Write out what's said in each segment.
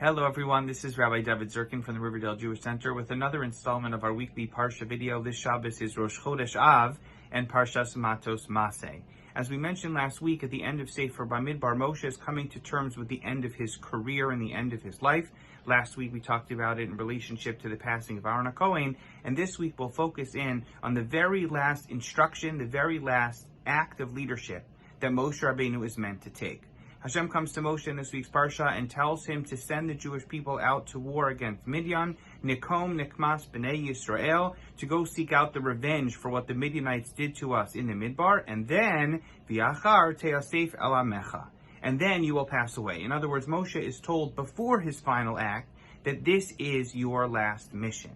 Hello everyone, this is Rabbi David Zirkind from the Riverdale Jewish Center with another installment of our weekly Parsha video. This Shabbos is Rosh Chodesh Av and Parshat Matos Masei. As we mentioned last week, at the end of Sefer Bamidbar, Moshe is coming to terms with the end of his career and the end of his life. Last week we talked about it in relationship to the passing of Aaron HaKohen, and this week we'll focus in on the very last instruction, the very last act of leadership that Moshe Rabbeinu is meant to take. Hashem comes to Moshe in this week's Parsha and tells him to send the Jewish people out to war against Midian, Nikom Nikmas B'nai Yisrael, to go seek out the revenge for what the Midianites did to us in the Midbar, and then, V'yachar Te'asef Elamecha, and then you will pass away. In other words, Moshe is told before his final act that this is your last mission.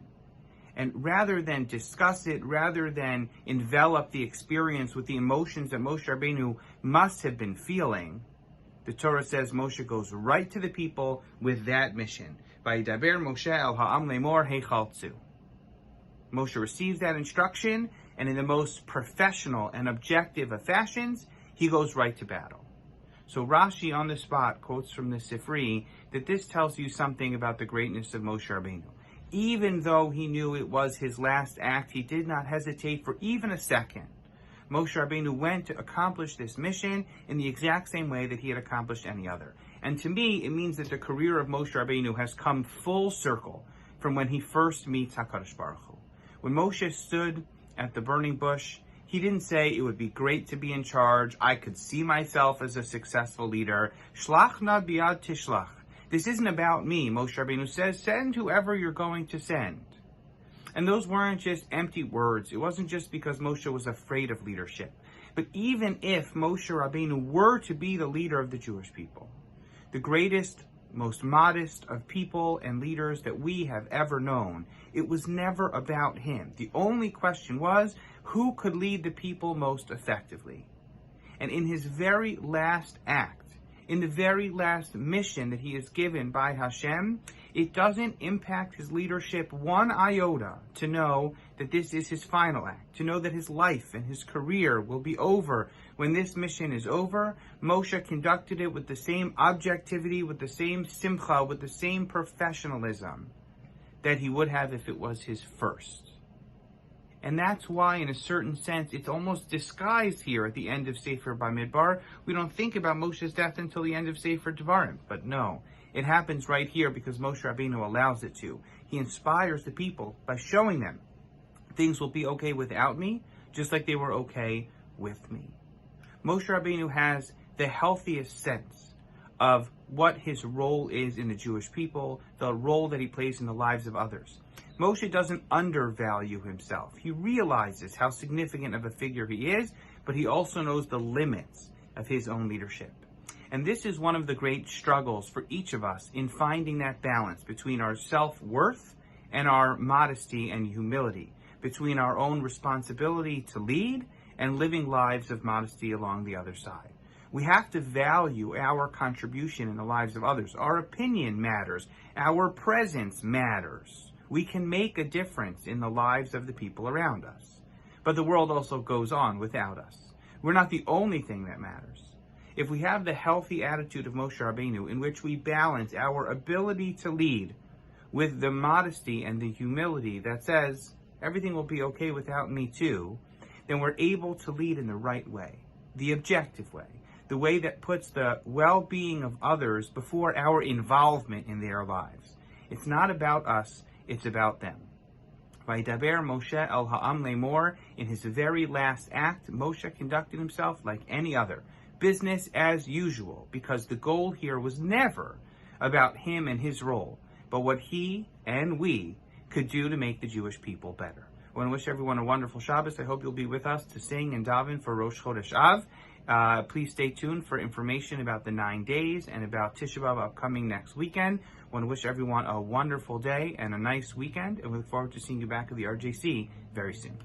And rather than discuss it, rather than envelop the experience with the emotions that Moshe Rabbeinu must have been feeling, the Torah says Moshe goes right to the people with that mission. Vayidaber Moshe el ha'am lemor heichaltzu. Moshe receives that instruction, and in the most professional and objective of fashions, he goes right to battle. So Rashi on the spot quotes from the Sifri that this tells you something about the greatness of Moshe Rabbeinu. Even though he knew it was his last act, he did not hesitate for even a second. Moshe Rabbeinu went to accomplish this mission in the exact same way that he had accomplished any other. And to me, it means that the career of Moshe Rabbeinu has come full circle from when he first meets HaKadosh Baruch Hu. When Moshe stood at the burning bush, he didn't say it would be great to be in charge, I could see myself as a successful leader. Shlach na biad tishlach. This isn't about me, Moshe Rabbeinu says, send whoever you're going to send. And those weren't just empty words. It wasn't just because Moshe was afraid of leadership. But even if Moshe Rabbeinu were to be the leader of the Jewish people, the greatest, most modest of people and leaders that we have ever known, it was never about him. The only question was, who could lead the people most effectively? And in his very last act, in the very last mission that he is given by Hashem, it doesn't impact his leadership one iota to know that this is his final act, to know that his life and his career will be over when this mission is over. Moshe conducted it with the same objectivity, with the same simcha, with the same professionalism that he would have if it was his first. And that's why, in a certain sense, it's almost disguised here at the end of Sefer Bamidbar. We don't think about Moshe's death until the end of Sefer Devarim. But no, it happens right here because Moshe Rabbeinu allows it to. He inspires the people by showing them things will be okay without me, just like they were okay with me. Moshe Rabbeinu has the healthiest sense of what his role is in the Jewish people, the role that he plays in the lives of others. Moshe doesn't undervalue himself. He realizes how significant of a figure he is, but he also knows the limits of his own leadership. And this is one of the great struggles for each of us in finding that balance between our self-worth and our modesty and humility, between our own responsibility to lead and living lives of modesty along the other side. We have to value our contribution in the lives of others. Our opinion matters. Our presence matters. We can make a difference in the lives of the people around us. But the world also goes on without us. We're not the only thing that matters. If we have the healthy attitude of Moshe Rabbeinu, in which we balance our ability to lead with the modesty and the humility that says, everything will be okay without me too, then we're able to lead in the right way, the objective way, the way that puts the well-being of others before our involvement in their lives. It's not about us, it's about them. Vayidaber Moshe el ha'am lemor, in his very last act, Moshe conducted himself like any other, business as usual, because the goal here was never about him and his role, but what he and we could do to make the Jewish people better. I want to wish everyone a wonderful Shabbos. I hope you'll be with us to sing and daven for Rosh Chodesh Av. Please stay tuned for information about the 9 days and about Tisha B'Av upcoming next weekend. I want to wish everyone a wonderful day and a nice weekend, and we look forward to seeing you back at the RJC very soon.